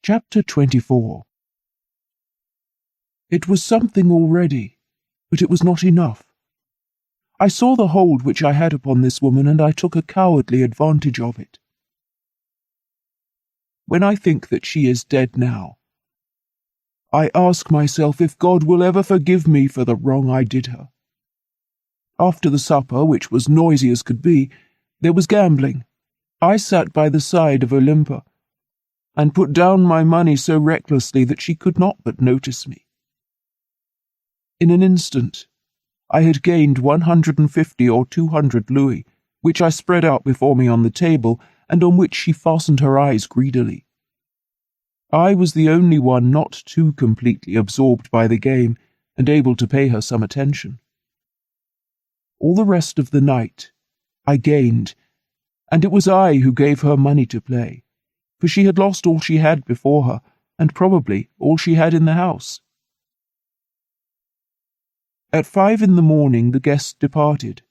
Chapter 24. It was something already, but it was not enough. I saw the hold which I had upon this woman, and I took a cowardly advantage of it. When I think that she is dead now, I ask myself if God will ever forgive me for the wrong I did her. After the supper, which was noisy as could be, there was gambling. I sat by the side of Olympa, and put down my money so recklessly that she could not but notice me. In an instant, I had gained 150 or 200 louis, which I spread out before me on the table, and on which she fastened her eyes greedily. I was the only one not too completely absorbed by the game, and able to pay her some attention. All the rest of the night, I gained, and it was I who gave her money to play, for she had lost all she had before her, and probably all she had in the house. At 5 in the morning the guests departed.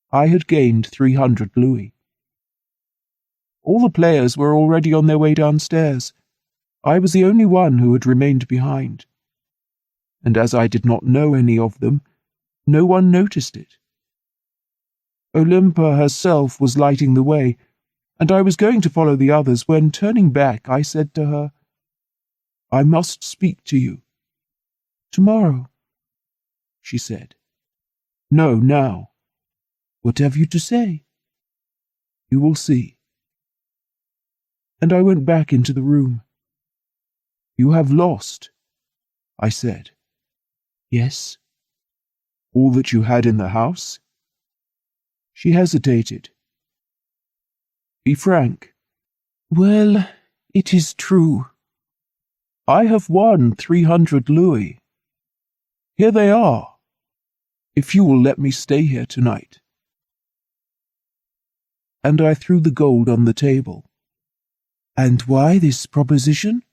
I had gained 300 louis. All the players were already on their way downstairs. I was the only one who had remained behind, and as I did not know any of them, no one noticed it. Olympa herself was lighting the way, and I was going to follow the others when, turning back, I said to her, "I must speak to you." "Tomorrow," she said. "No, now." "What have you to say?" "You will see." And I went back into the room. "You have lost," I said. "Yes." "All that you had in the house?" She hesitated. "Be frank." "Well, it is true. I have won 300 louis. Here they are, if you will let me stay here tonight." And I threw the gold on the table. "And why this proposition?"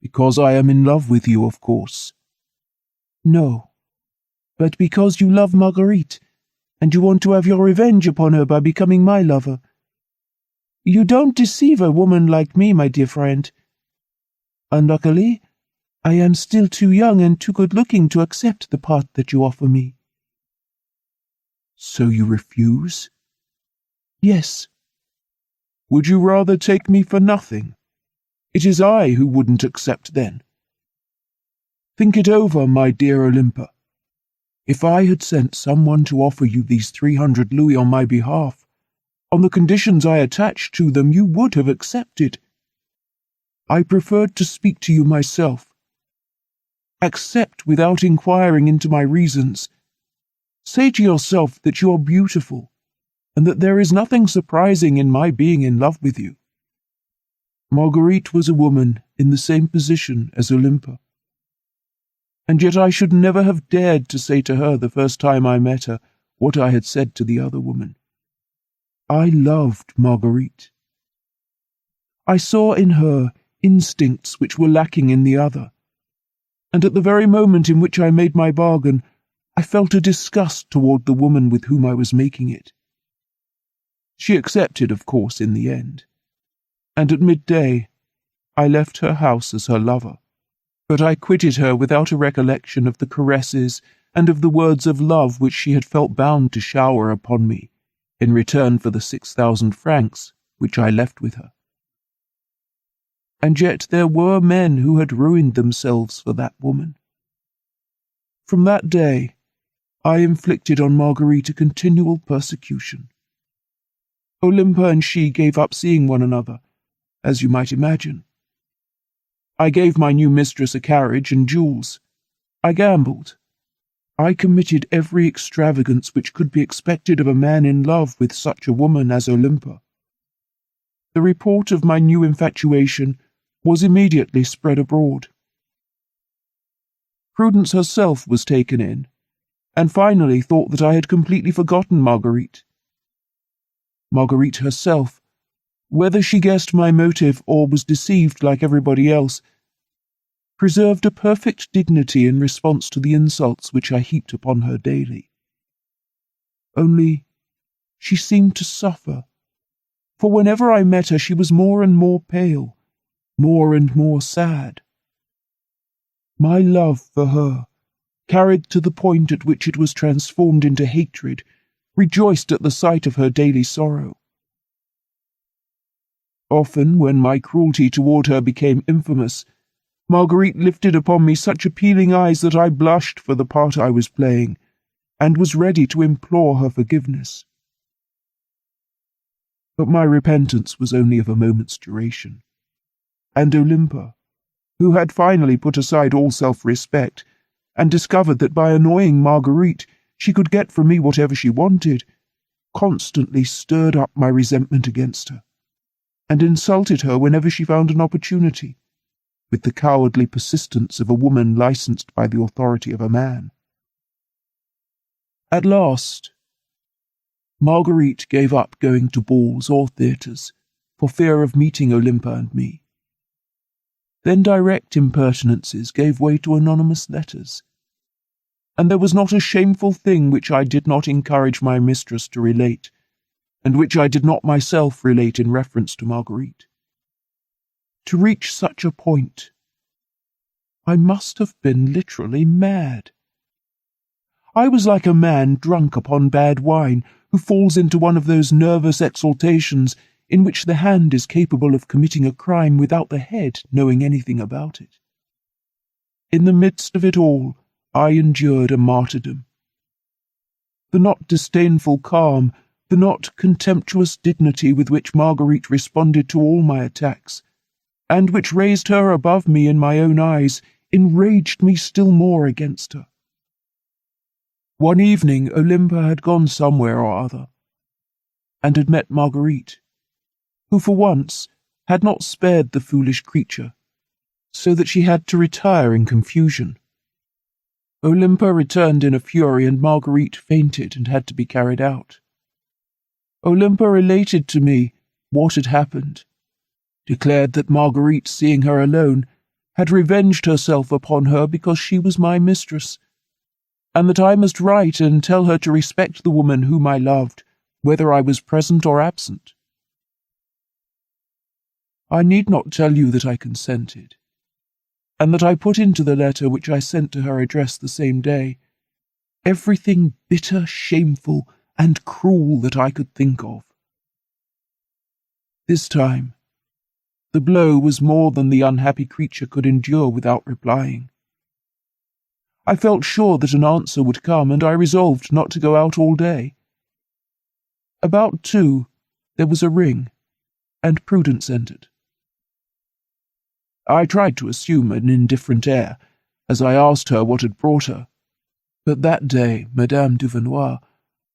"Because I am in love with you, of course." "No, but because you love Marguerite, and you want to have your revenge upon her by becoming my lover. You don't deceive a woman like me, my dear friend. Unluckily, I am still too young and too good-looking to accept the part that you offer me." "So you refuse?" "Yes." "Would you rather take me for nothing? It is I who wouldn't accept then. Think it over, my dear Olympa. If I had sent someone to offer you these 300 louis on my behalf, on the conditions I attached to them, you would have accepted. I preferred to speak to you myself. Accept without inquiring into my reasons. Say to yourself that you are beautiful, and that there is nothing surprising in my being in love with you." Marguerite was a woman in the same position as Olympa, and yet I should never have dared to say to her the first time I met her what I had said to the other woman. I loved Marguerite. I saw in her instincts which were lacking in the other, and at the very moment in which I made my bargain, I felt a disgust toward the woman with whom I was making it. She accepted, of course, in the end, and at midday I left her house as her lover. But I quitted her without a recollection of the caresses and of the words of love which she had felt bound to shower upon me in return for the 6,000 francs which I left with her. And yet there were men who had ruined themselves for that woman. From that day, I inflicted on Marguerite a continual persecution. Olympa and she gave up seeing one another, as you might imagine. I gave my new mistress a carriage and jewels. I gambled. I committed every extravagance which could be expected of a man in love with such a woman as Olympa. The report of my new infatuation was immediately spread abroad. Prudence herself was taken in, and finally thought that I had completely forgotten Marguerite. Marguerite herself, whether she guessed my motive or was deceived like everybody else, preserved a perfect dignity in response to the insults which I heaped upon her daily. Only she seemed to suffer, for whenever I met her she was more and more pale, more and more sad. My love for her, carried to the point at which it was transformed into hatred, rejoiced at the sight of her daily sorrow. Often, when my cruelty toward her became infamous, Marguerite lifted upon me such appealing eyes that I blushed for the part I was playing, and was ready to implore her forgiveness. But my repentance was only of a moment's duration, and Olympia, who had finally put aside all self-respect, and discovered that by annoying Marguerite she could get from me whatever she wanted, constantly stirred up my resentment against her, and insulted her whenever she found an opportunity, with the cowardly persistence of a woman licensed by the authority of a man. At last, Marguerite gave up going to balls or theatres for fear of meeting Olympia and me. Then direct impertinences gave way to anonymous letters, and there was not a shameful thing which I did not encourage my mistress to relate, and which I did not myself relate in reference to Marguerite. To reach such a point, I must have been literally mad. I was like a man drunk upon bad wine, who falls into one of those nervous exaltations in which the hand is capable of committing a crime without the head knowing anything about it. In the midst of it all, I endured a martyrdom. The not disdainful calm, the not contemptuous dignity with which Marguerite responded to all my attacks, and which raised her above me in my own eyes, enraged me still more against her. One evening Olympia had gone somewhere or other, and had met Marguerite, who for once had not spared the foolish creature, so that she had to retire in confusion. Olympia returned in a fury, and Marguerite fainted and had to be carried out. Olympia related to me what had happened, declared that Marguerite, seeing her alone, had revenged herself upon her because she was my mistress, and that I must write and tell her to respect the woman whom I loved, whether I was present or absent. I need not tell you that I consented, and that I put into the letter which I sent to her address the same day everything bitter, shameful, and cruel that I could think of. This time, the blow was more than the unhappy creature could endure without replying. I felt sure that an answer would come, and I resolved not to go out all day. About 2, there was a ring, and Prudence entered. I tried to assume an indifferent air, as I asked her what had brought her, but that day Madame Duvernois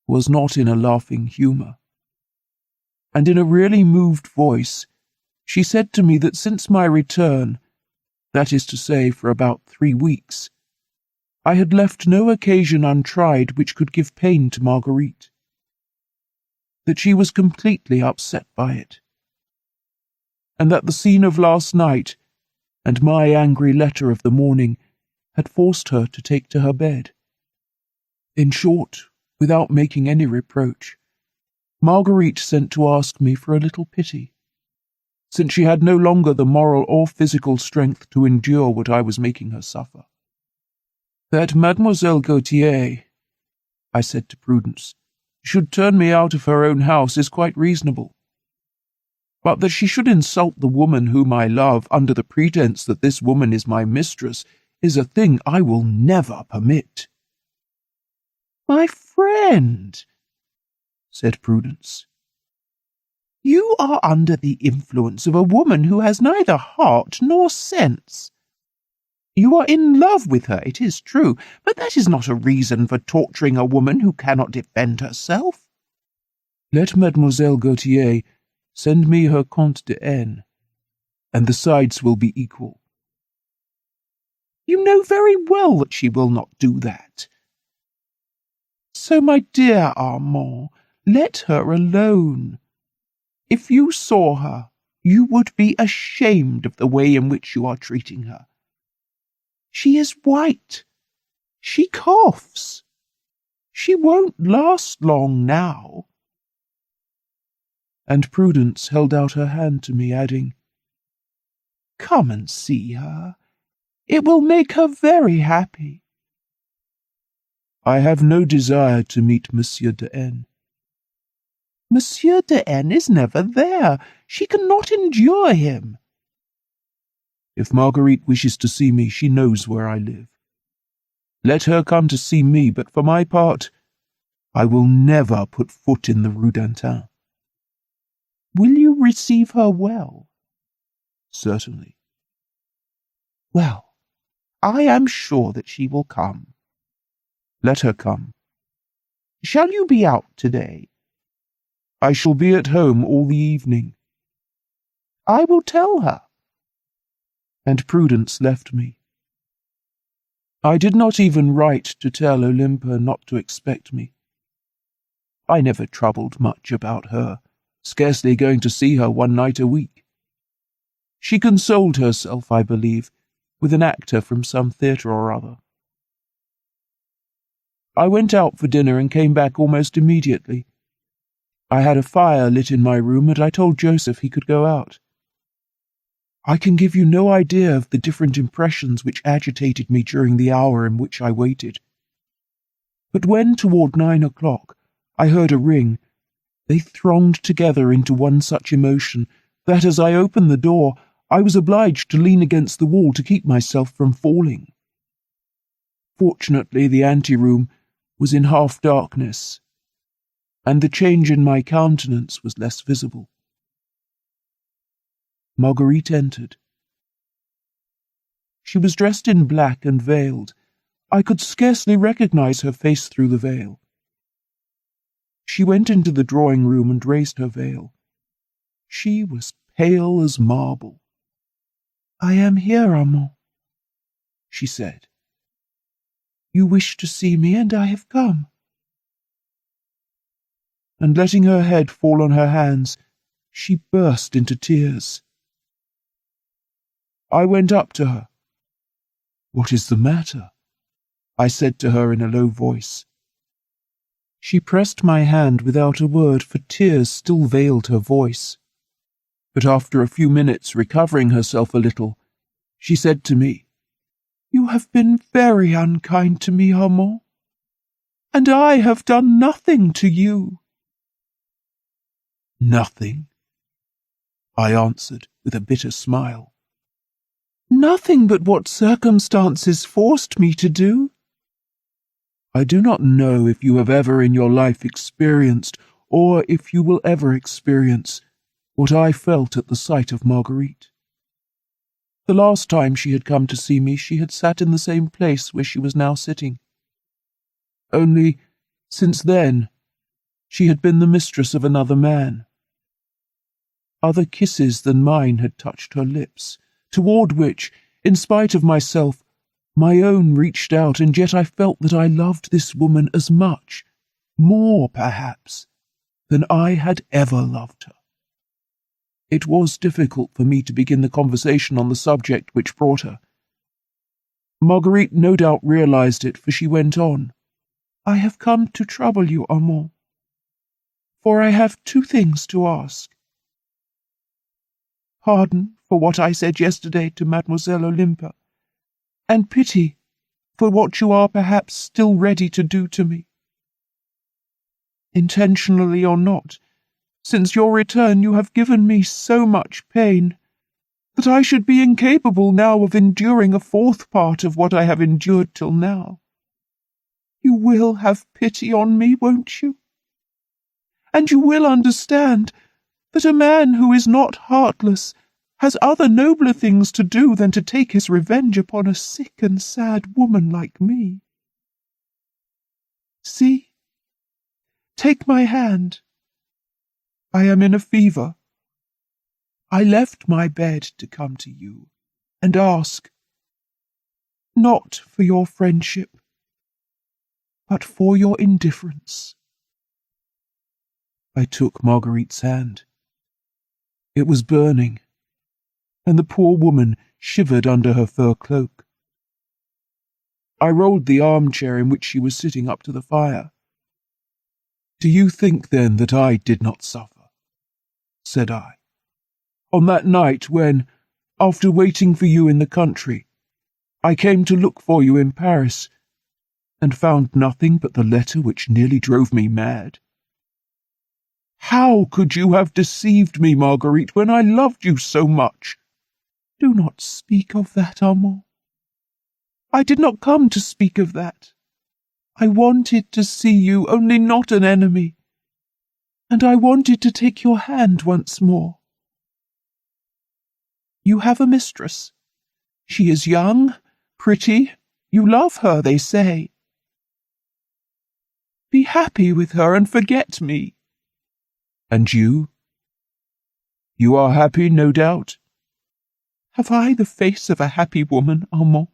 was not in a laughing humour, and in a really moved voice she said to me that since my return, that is to say for about 3 weeks, I had left no occasion untried which could give pain to Marguerite, that she was completely upset by it, and that the scene of last night and my angry letter of the morning had forced her to take to her bed. In short, without making any reproach, Marguerite sent to ask me for a little pity, since she had no longer the moral or physical strength to endure what I was making her suffer. That Mademoiselle Gautier, I said to Prudence, should turn me out of her own house is quite reasonable, but that she should insult the woman whom I love under the pretence that this woman is my mistress is a thing I will never permit. My friend, said Prudence, you are under the influence of a woman who has neither heart nor sense. You are in love with her, it is true, but that is not a reason for torturing a woman who cannot defend herself. Let Mademoiselle Gautier send me her Comte de N, and the sides will be equal. You know very well that she will not do that. So, my dear Armand, let her alone. If you saw her, you would be ashamed of the way in which you are treating her. She is white. She coughs. She won't last long now. And Prudence held out her hand to me, adding, Come and see her. It will make her very happy." "I have no desire to meet Monsieur de N." "Monsieur de N is never there. She cannot endure him." "If Marguerite wishes to see me, she knows where I live. Let her come to see me, but for my part, I will never put foot in the Rue d'Antin." "Will you receive her well?" "Certainly." "Well, I am sure that she will come." "Let her come." "Shall you be out today?" "I shall be at home all the evening." "I will tell her." And Prudence left me. I did not even write to tell Olympia not to expect me. I never troubled much about her, scarcely going to see her one night a week. She consoled herself, I believe, with an actor from some theatre or other. I went out for dinner and came back almost immediately. I had a fire lit in my room, and I told Joseph he could go out. I can give you no idea of the different impressions which agitated me during the hour in which I waited. But when, toward 9 o'clock, I heard a ring, they thronged together into one such emotion that, as I opened the door, I was obliged to lean against the wall to keep myself from falling. Fortunately, the anteroom was in half darkness, and the change in my countenance was less visible. Marguerite entered. She was dressed in black and veiled. I could scarcely recognize her face through the veil. She went into the drawing-room and raised her veil. She was pale as marble. "I am here, Armand," she said. "You wished to see me, and I have come." And letting her head fall on her hands, she burst into tears. I went up to her. "What is the matter?" I said to her in a low voice. She pressed my hand without a word, for tears still veiled her voice. But after a few minutes, recovering herself a little, she said to me, "You have been very unkind to me, Armand, and I have done nothing to you." "Nothing?" I answered with a bitter smile. "Nothing but what circumstances forced me to do." "I do not know if you have ever in your life experienced, or if you will ever experience, what I felt at the sight of Marguerite. The last time she had come to see me, she had sat in the same place where she was now sitting. Only, since then, she had been the mistress of another man. Other kisses than mine had touched her lips, toward which, in spite of myself, my own reached out, and yet I felt that I loved this woman as much, more perhaps, than I had ever loved her. It was difficult for me to begin the conversation on the subject which brought her. Marguerite no doubt realized it, for she went on, "I have come to trouble you, Armand, for I have 2 things to ask. Pardon for what I said yesterday to Mademoiselle Olympia, and pity for what you are perhaps still ready to do to me. Intentionally or not, since your return you have given me so much pain that I should be incapable now of enduring a 4th part of what I have endured till now. You will have pity on me, won't you? And you will understand that a man who is not heartless has other nobler things to do than to take his revenge upon a sick and sad woman like me. See, take my hand. I am in a fever. I left my bed to come to you and ask, not for your friendship, but for your indifference." I took Marguerite's hand. It was burning, and the poor woman shivered under her fur cloak. I rolled the armchair in which she was sitting up to the fire. "Do you think, then, that I did not suffer?" said I. "On that night when, After waiting for you in the country, I came to look for you in Paris, and found nothing but the letter which nearly drove me mad. How could you have deceived me, Marguerite, when I loved you so much? Do not speak of that, Armand. I did not come to speak of that. I wanted to see you, only not an enemy, and I wanted to take your hand once more. You have a mistress. She is young, pretty. You love her, they say. Be happy with her and forget me. And you? You are happy, no doubt? Have I the face of a happy woman, Armand?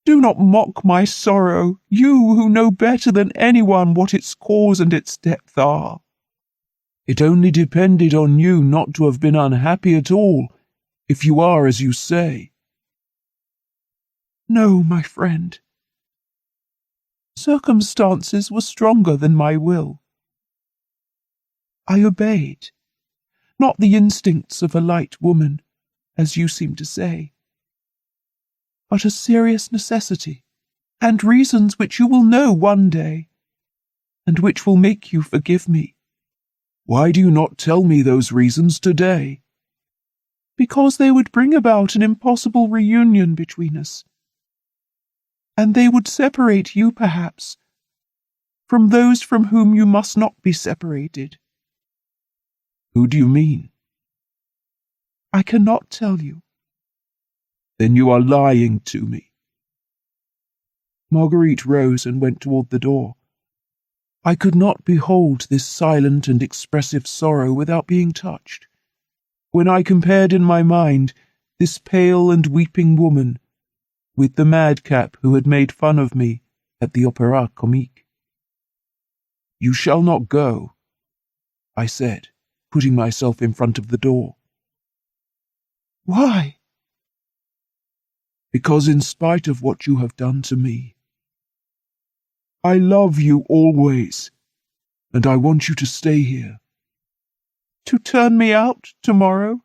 Do not mock my sorrow, you who know better than anyone what its cause and its depth are. It only depended on you not to have been unhappy at all, if you are as you say. No, my friend. Circumstances were stronger than my will. I obeyed, not the instincts of a light woman, as you seem to say, but a serious necessity, and reasons which you will know one day, and which will make you forgive me. Why do you not tell me those reasons today? Because they would bring about an impossible reunion between us, and they would separate you, perhaps, from those from whom you must not be separated. Who do you mean? I cannot tell you. Then you are lying to me. Marguerite rose and went toward the door. I could not behold this silent and expressive sorrow without being touched. When I compared in my mind this pale and weeping woman with the madcap who had made fun of me at the Opéra Comique. You shall not go, I said, putting myself in front of the door. Why? Because in spite of what you have done to me, I love you always, and I want you to stay here. To turn me out tomorrow?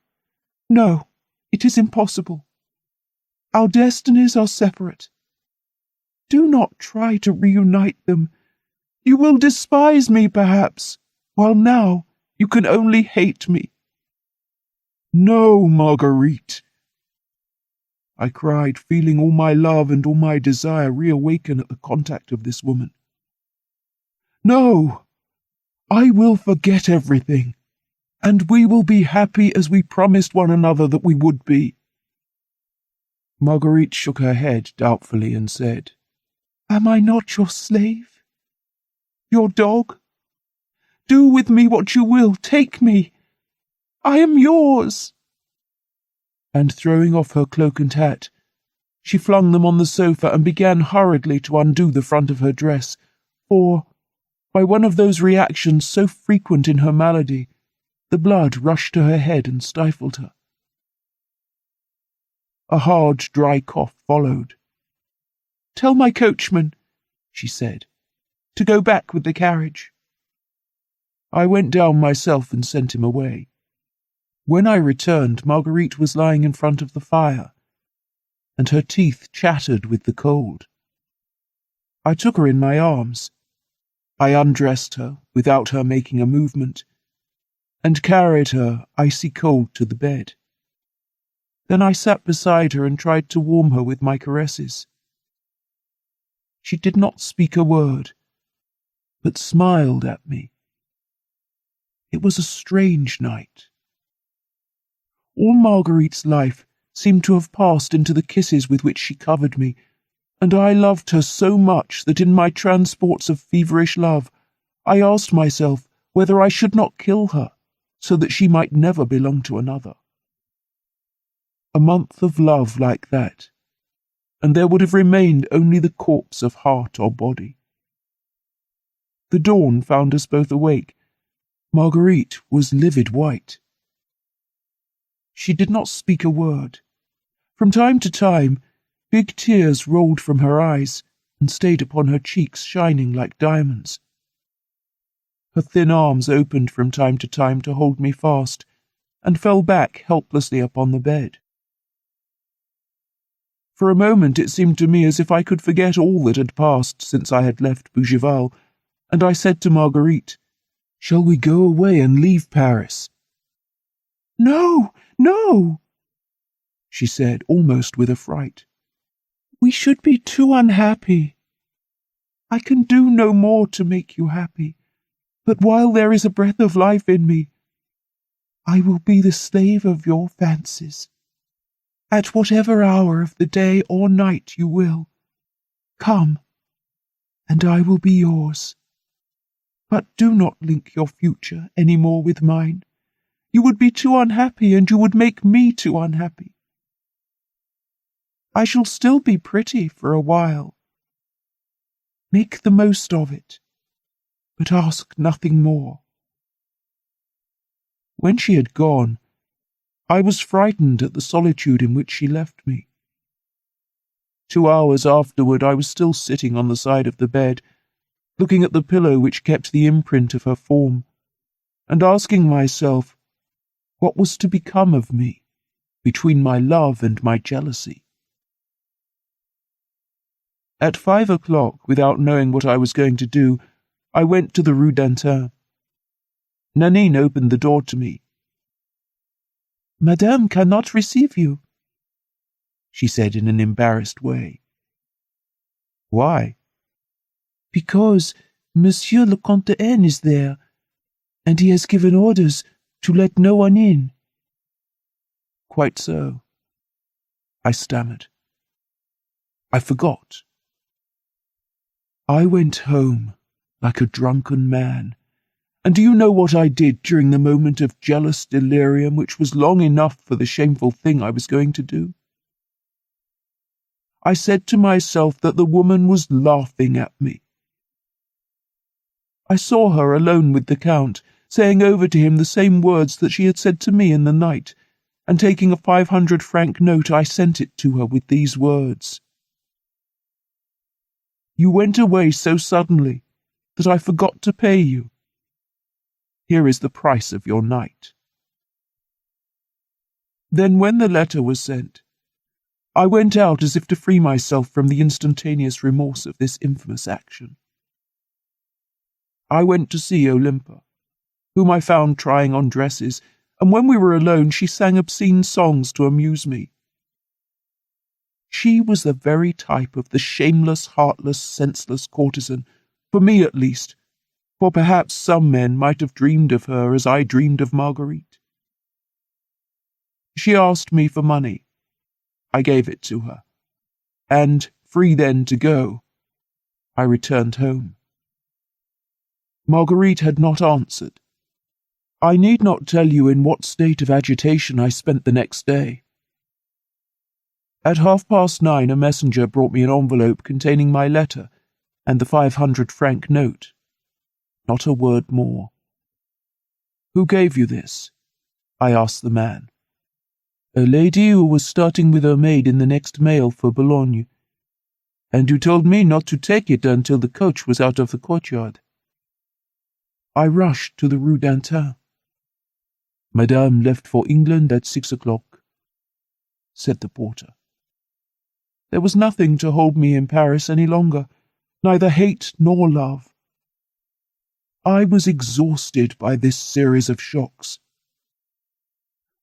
No, it is impossible. Our destinies are separate. Do not try to reunite them. You will despise me, perhaps, while now you can only hate me. No, Marguerite, I cried, feeling all my love and all my desire reawaken at the contact of this woman. No, I will forget everything, and we will be happy as we promised one another that we would be. Marguerite shook her head doubtfully and said, Am I not your slave? Your dog? Do with me what you will. Take me. I am yours. And throwing off her cloak and hat, she flung them on the sofa and began hurriedly to undo the front of her dress, for, by one of those reactions so frequent in her malady, the blood rushed to her head and stifled her. A hard, dry cough followed. Tell my coachman, she said, to go back with the carriage. I went down myself and sent him away. When I returned, Marguerite was lying in front of the fire, and her teeth chattered with the cold. I took her in my arms. I undressed her, without her making a movement, and carried her, icy cold, to the bed. Then I sat beside her and tried to warm her with my caresses. She did not speak a word, but smiled at me. It was a strange night. All Marguerite's life seemed to have passed into the kisses with which she covered me, and I loved her so much that in my transports of feverish love I asked myself whether I should not kill her, so that she might never belong to another. A month of love like that, and there would have remained only the corpse of heart or body. The dawn found us both awake. Marguerite was livid white. She did not speak a word. From time to time, big tears rolled from her eyes and stayed upon her cheeks, shining like diamonds. Her thin arms opened from time to time to hold me fast, and fell back helplessly upon the bed. For a moment it seemed to me as if I could forget all that had passed since I had left Bougival, and I said to Marguerite, "Shall we go away and leave Paris?" "No, no," she said, almost with affright. "We should be too unhappy. I can do no more to make you happy, but while there is a breath of life in me, I will be the slave of your fancies. At whatever hour of the day or night you will, come, and I will be yours. But do not link your future any more with mine. You would be too unhappy, and you would make me too unhappy. I shall still be pretty for a while. Make the most of it, but ask nothing more." When she had gone, I was frightened at the solitude in which she left me. 2 hours afterward I was still sitting on the side of the bed, looking at the pillow which kept the imprint of her form, and asking myself what was to become of me between my love and my jealousy. At 5 o'clock, without knowing what I was going to do, I went to the Rue d'Antin. Nanine opened the door to me. "Madame cannot receive you," she said in an embarrassed way. "Why?" "Because Monsieur le Comte de N is there, and he has given orders to let no one in." "Quite so," I stammered. "I forgot." I went home like a drunken man, and do you know what I did during the moment of jealous delirium which was long enough for the shameful thing I was going to do? I said to myself that the woman was laughing at me. I saw her alone with the Count, saying over to him the same words that she had said to me in the night, and taking a 500-franc note I sent it to her with these words: "You went away so suddenly that I forgot to pay you. Here is the price of your night." Then, when the letter was sent, I went out as if to free myself from the instantaneous remorse of this infamous action. I went to see Olympa, whom I found trying on dresses, and when we were alone she sang obscene songs to amuse me. She was the very type of the shameless, heartless, senseless courtesan, for me at least, for perhaps some men might have dreamed of her as I dreamed of Marguerite. She asked me for money. I gave it to her, and, free then to go, I returned home. Marguerite had not answered. I need not tell you in what state of agitation I spent the next day. At 9:30 a messenger brought me an envelope containing my letter and the 500-franc note. Not a word more. "Who gave you this?" I asked the man. "A lady who was starting with her maid in the next mail for Boulogne, and who told me not to take it until the coach was out of the courtyard." I rushed to the Rue d'Antin. "Madame left for England at 6 o'clock," said the porter. There was nothing to hold me in Paris any longer, neither hate nor love. I was exhausted by this series of shocks.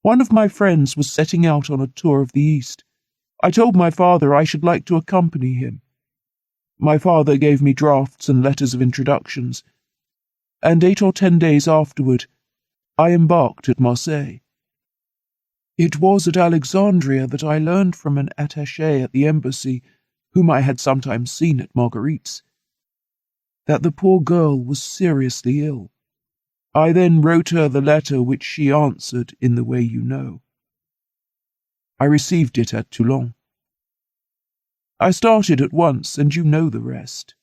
One of my friends was setting out on a tour of the East. I told my father I should like to accompany him. My father gave me drafts and letters of introductions, and 8 or 10 days afterward I embarked at Marseille. It was at Alexandria that I learned from an attaché at the embassy, whom I had sometimes seen at Marguerite's, that the poor girl was seriously ill. I then wrote her the letter which she answered in the way you know. I received it at Toulon. I started at once, and you know the rest.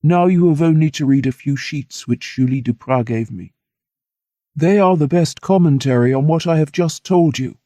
Now you have only to read a few sheets which Julie Duprat gave me. They are the best commentary on what I have just told you.